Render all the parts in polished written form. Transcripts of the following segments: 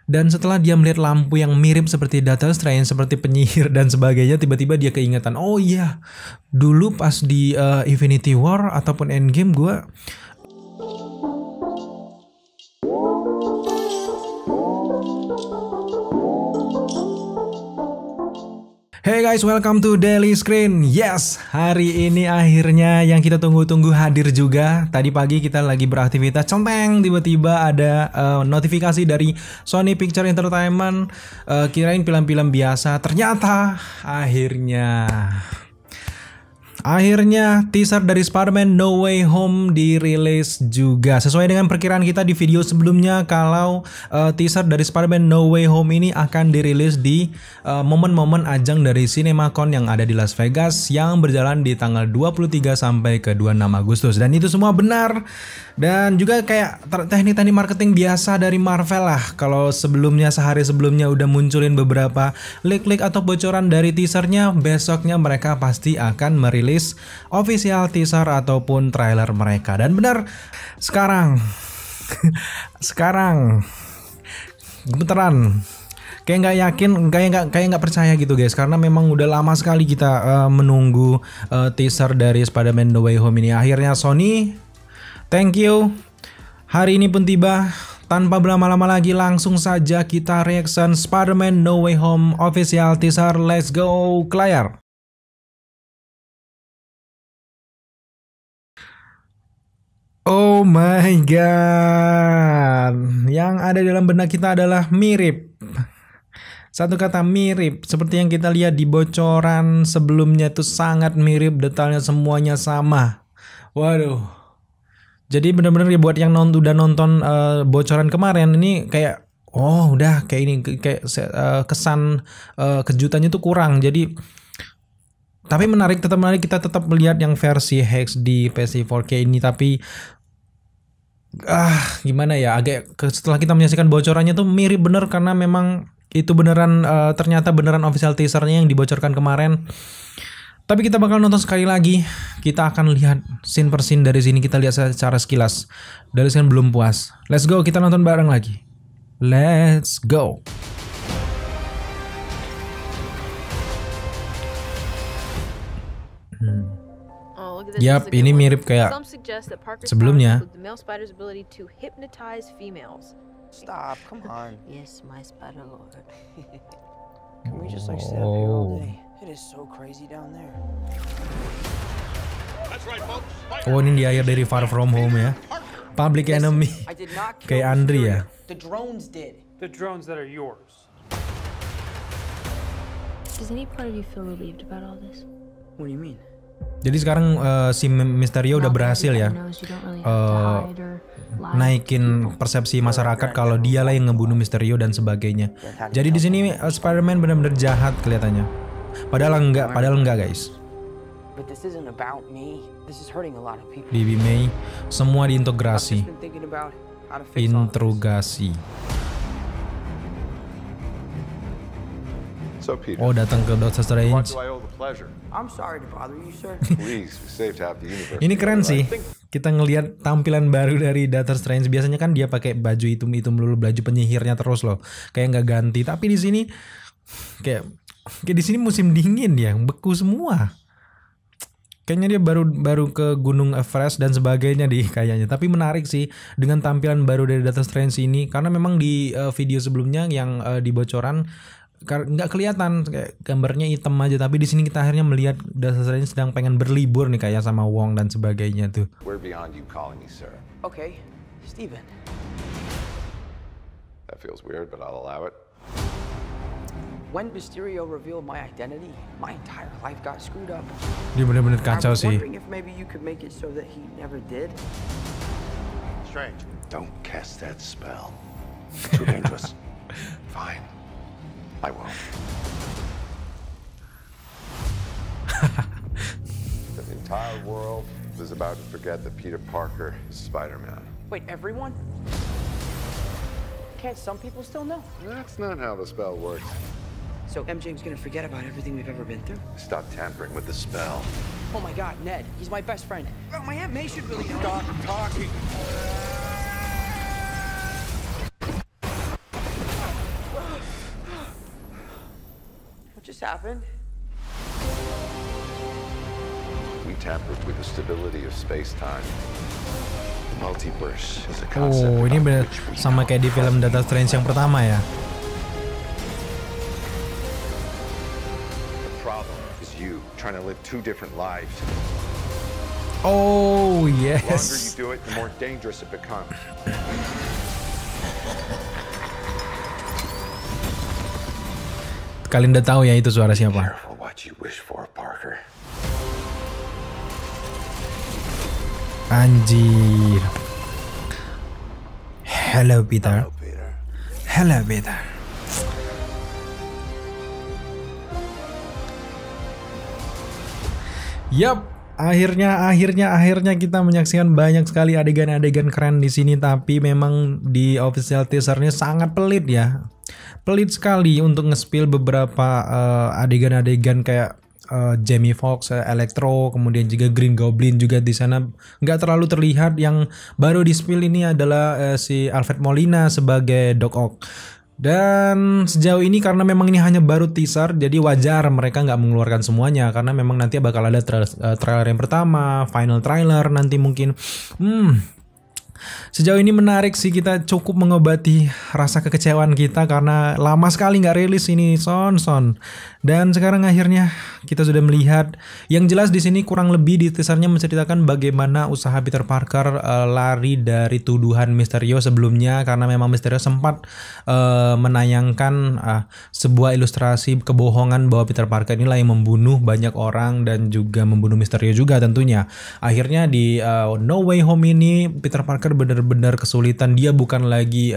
Dan setelah dia melihat lampu yang mirip seperti Doctor Strange, seperti penyihir dan sebagainya, tiba-tiba dia keingetan, oh iya, dulu pas di Infinity War ataupun Endgame gue Hey guys, welcome to Daily Screen. Yes, hari ini akhirnya yang kita tunggu-tunggu hadir juga. Tadi pagi kita lagi beraktivitas, centeng, tiba-tiba ada notifikasi dari Sony Pictures Entertainment. Kirain film-film biasa, ternyata akhirnya teaser dari Spider-Man No Way Home dirilis juga. Sesuai dengan perkiraan kita di video sebelumnya, kalau teaser dari Spider-Man No Way Home ini akan dirilis di momen-momen ajang dari CinemaCon yang ada di Las Vegas yang berjalan di tanggal 23 sampai ke 26 Agustus. Dan itu semua benar. Dan juga kayak teknik-teknik marketing biasa dari Marvel lah. Kalau sebelumnya, sehari sebelumnya udah munculin beberapa leak-leak atau bocoran dari teasernya, besoknya mereka pasti akan merilis official teaser ataupun trailer mereka. Dan benar, sekarang gemeteran, kayak nggak yakin, kayak nggak percaya gitu guys, karena memang udah lama sekali kita menunggu teaser dari Spider-Man No Way Home ini. Akhirnya Sony, thank you, hari ini pun tiba. Tanpa berlama-lama lagi, langsung saja kita reaction Spider-Man No Way Home official teaser. Let's go ke layar. Oh my god, yang ada dalam benak kita adalah mirip. Satu kata, mirip. Seperti yang kita lihat di bocoran sebelumnya, itu sangat mirip, detailnya semuanya sama. Waduh. Jadi bener-bener ya, buat yang udah nonton bocoran kemarin, ini kayak oh udah kayak ini, kayak kesan kejutannya tuh kurang. Jadi tapi menarik, tetap menarik, kita tetap melihat yang versi HD PS 4K ini. Tapi gimana ya, agak setelah kita menyaksikan bocorannya tuh mirip bener, karena memang itu beneran, ternyata beneran official teasernya yang dibocorkan kemarin. Tapi kita bakal nonton sekali lagi. Kita akan lihat scene per scene dari sini, kita lihat secara sekilas. Dari sini belum puas. Let's go, kita nonton bareng lagi. Let's go. Yap, ini mirip kayak sebelumnya. Stop, come on. Yes, my spider lord. Can we just like stay up here all day? It is so crazy down there. Oh, ini di akhir dari Far From Home ya. Public Enemy. Kayak Andri ya. The drones did. The drones that are yours. Does any part of you feel relieved about all this? What do you mean? Jadi sekarang si Mysterio udah berhasil ya naikin persepsi masyarakat kalau dialah yang ngebunuh Mysterio dan sebagainya. Jadi di sini Spider-Man benar-benar jahat kelihatannya. Padahal enggak guys. Bibi May semua diintegrasi. Oh, datang ke Doctor Strange. Ini keren sih. Kita ngelihat tampilan baru dari Doctor Strange. Biasanya kan dia pakai baju hitam-hitam dulu, baju penyihirnya terus loh. Kayak nggak ganti. Tapi di sini kayak di sini musim dingin ya, beku semua. Kayaknya dia baru ke Gunung Everest dan sebagainya kayaknya. Tapi menarik sih dengan tampilan baru dari Doctor Strange ini, karena memang di video sebelumnya yang di bocoran nggak kelihatan, kayak gambarnya hitam aja. Tapi di sini kita akhirnya melihat Doctor Strange sedang pengen berlibur nih, kayak sama Wong dan sebagainya tuh. We're beyond you calling me sir. Okay, Steven. That feels weird, but I'll allow it. When Mysterio revealed my identity, my entire life got screwed up. Dia benar-benar kacau sih. I'm wondering if maybe you could make it so that he never did. Strange. Don't cast that spell. Too dangerous. Fine. I won't. The entire world is about to forget that Peter Parker is Spider-Man. Wait, everyone? Can't some people still know? That's not how the spell works. So MJ's gonna forget about everything we've ever been through? Stop tampering with the spell. Oh my god, Ned, he's my best friend. Oh, my Aunt May should really know. Stop talking. just happened? We tampered with the stability of space-time. The multiverse is a concept Oh, ini bener about which we sama know kayak di film Doctor Strange yang pertama ya. the problem is you trying to live two different lives. Oh, The longer you yes. do it, the more dangerous it becomes. Kalian udah tahu ya itu suara siapa? Careful what you wish for, Parker. Anjir. Hello Peter. Peter. Hello Peter. Yap, akhirnya kita menyaksikan banyak sekali adegan-adegan keren di sini, tapi memang di official teasernya sangat pelit ya. Pelit sekali untuk nge-spill beberapa adegan-adegan kayak Jamie Foxx, Electro, kemudian juga Green Goblin juga di sana nggak terlalu terlihat. Yang baru di-spill ini adalah si Alfred Molina sebagai Doc Ock. Dan sejauh ini karena memang ini hanya baru teaser, jadi wajar mereka nggak mengeluarkan semuanya karena memang nanti bakal ada trailer yang pertama, final trailer nanti mungkin. Sejauh ini menarik sih, kita cukup mengobati rasa kekecewaan kita karena lama sekali nggak rilis ini Son. Dan sekarang akhirnya kita sudah melihat. Yang jelas di sini kurang lebih di teasernya menceritakan bagaimana usaha Peter Parker lari dari tuduhan Mysterio sebelumnya, karena memang Mysterio sempat menayangkan sebuah ilustrasi kebohongan bahwa Peter Parker inilah yang membunuh banyak orang dan juga membunuh Mysterio juga tentunya. Akhirnya di No Way Home ini Peter Parker benar-benar kesulitan. Dia bukan lagi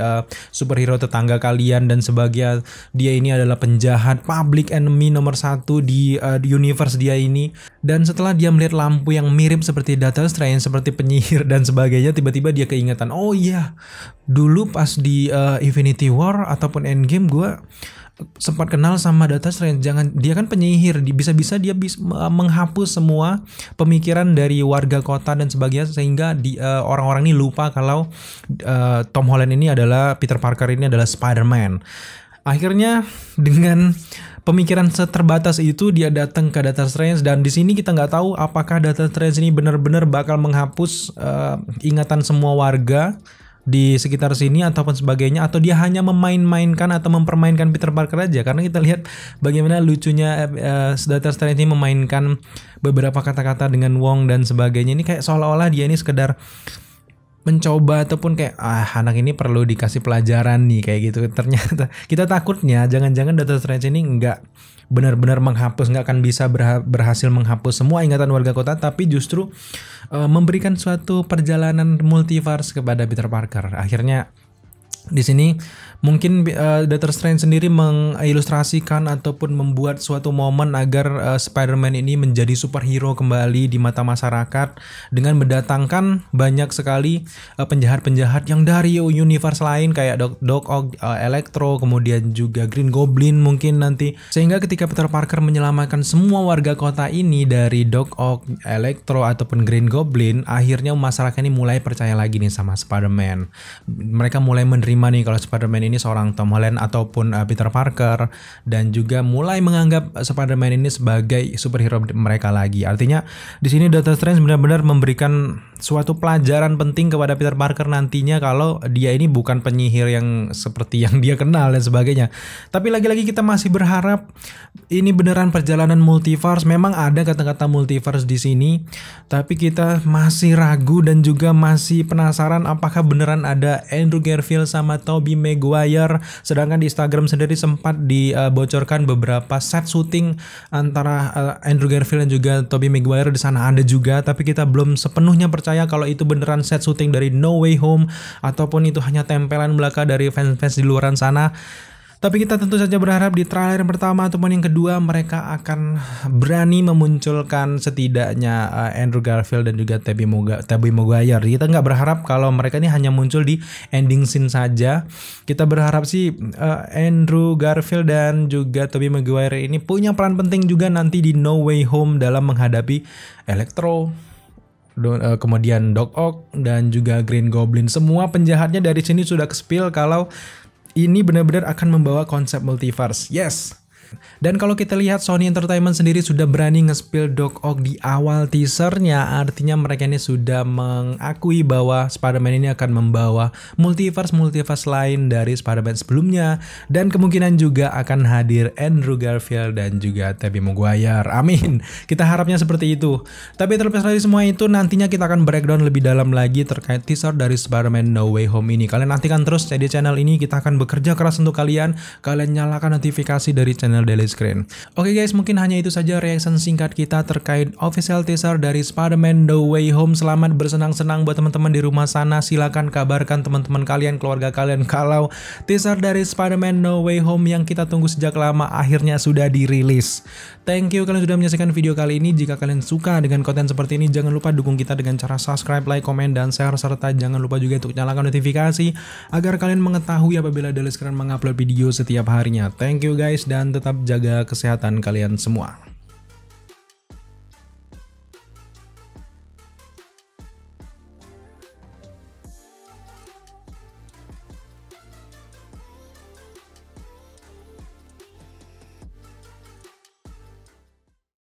superhero tetangga kalian dan sebagainya. Dia ini adalah penjahat, public enemy nomor 1 di universe dia ini. Dan setelah dia melihat lampu yang mirip seperti Doctor Strange, seperti penyihir dan sebagainya, tiba-tiba dia keingatan, oh iya, dulu pas di Infinity War ataupun Endgame gue sempat kenal sama Doctor Strange. Dia kan penyihir, bisa-bisa dia menghapus semua pemikiran dari warga kota dan sebagainya, sehingga orang-orang ini lupa kalau Tom Holland ini adalah Peter Parker, ini adalah Spider-Man. Akhirnya dengan pemikiran seterbatas itu dia datang ke Doctor Strange, dan di sini kita nggak tahu apakah Doctor Strange ini benar-benar bakal menghapus ingatan semua warga di sekitar sini ataupun sebagainya, atau dia hanya memain-mainkan atau mempermainkan Peter Parker aja. Karena kita lihat bagaimana lucunya Doctor Strange ini memainkan beberapa kata-kata dengan Wong dan sebagainya. Ini kayak seolah-olah dia ini sekedar mencoba ataupun kayak anak ini perlu dikasih pelajaran nih kayak gitu. Ternyata kita takutnya jangan-jangan Doctor Strange ini nggak benar-benar menghapus, nggak akan bisa berhasil menghapus semua ingatan warga kota, tapi justru memberikan suatu perjalanan multiverse kepada Peter Parker. Akhirnya di sini mungkin Doctor Strange sendiri mengilustrasikan ataupun membuat suatu momen agar Spider-Man ini menjadi superhero kembali di mata masyarakat dengan mendatangkan banyak sekali penjahat-penjahat yang dari universe lain kayak Doc Ock, Electro, kemudian juga Green Goblin mungkin nanti. Sehingga ketika Peter Parker menyelamatkan semua warga kota ini dari Doc Ock, Electro ataupun Green Goblin, akhirnya masyarakat ini mulai percaya lagi nih sama Spider-Man. Mereka mulai menerima nih kalau Spider-Man ini seorang Tom Holland ataupun Peter Parker, dan juga mulai menganggap Spider-Man ini sebagai superhero mereka lagi. Artinya di sini Doctor Strange benar-benar memberikan suatu pelajaran penting kepada Peter Parker nantinya kalau dia ini bukan penyihir yang seperti yang dia kenal dan sebagainya. Tapi lagi-lagi kita masih berharap ini beneran perjalanan multiverse. Memang ada kata-kata multiverse di sini, tapi kita masih ragu dan juga masih penasaran apakah beneran ada Andrew Garfield sama Tobey Maguire. Sedangkan di Instagram sendiri sempat dibocorkan beberapa set syuting antara Andrew Garfield dan juga Tobey Maguire di sana ada juga, tapi kita belum sepenuhnya percaya kalau itu beneran set syuting dari No Way Home ataupun itu hanya tempelan belaka dari fans-fans di luaran sana. Tapi kita tentu saja berharap di trailer yang pertama ataupun yang kedua mereka akan berani memunculkan setidaknya Andrew Garfield dan juga Tobey Maguire. Kita nggak berharap kalau mereka ini hanya muncul di ending scene saja. Kita berharap sih Andrew Garfield dan juga Tobey Maguire ini punya peran penting juga nanti di No Way Home dalam menghadapi Electro, kemudian Doc Ock dan juga Green Goblin. Semua penjahatnya dari sini sudah ke-spill kalau ini benar-benar akan membawa konsep multiverse. Yes. Dan kalau kita lihat Sony Entertainment sendiri sudah berani nge-spill Doc Ock di awal teasernya, artinya mereka ini sudah mengakui bahwa Spider-Man ini akan membawa multiverse lain dari Spider-Man sebelumnya, dan kemungkinan juga akan hadir Andrew Garfield dan juga Tobey Maguire. Amin. Kita harapnya seperti itu. Tapi terlepas dari semua itu, nantinya kita akan breakdown lebih dalam lagi terkait teaser dari Spider-Man No Way Home ini. Kalian nantikan terus di channel ini, kita akan bekerja keras untuk kalian nyalakan notifikasi dari channel Daily Screen. Oke guys, mungkin hanya itu saja reaction singkat kita terkait official teaser dari Spider-Man No Way Home. Selamat bersenang-senang buat teman-teman di rumah sana. Silakan kabarkan teman-teman kalian, keluarga kalian, kalau teaser dari Spider-Man No Way Home yang kita tunggu sejak lama akhirnya sudah dirilis. Thank you kalian sudah menyaksikan video kali ini. Jika kalian suka dengan konten seperti ini, jangan lupa dukung kita dengan cara subscribe, like, komen, dan share, serta jangan lupa juga untuk nyalakan notifikasi agar kalian mengetahui apabila Daily Screen mengupload video setiap harinya. Thank you guys, dan tetap jaga kesehatan kalian semua.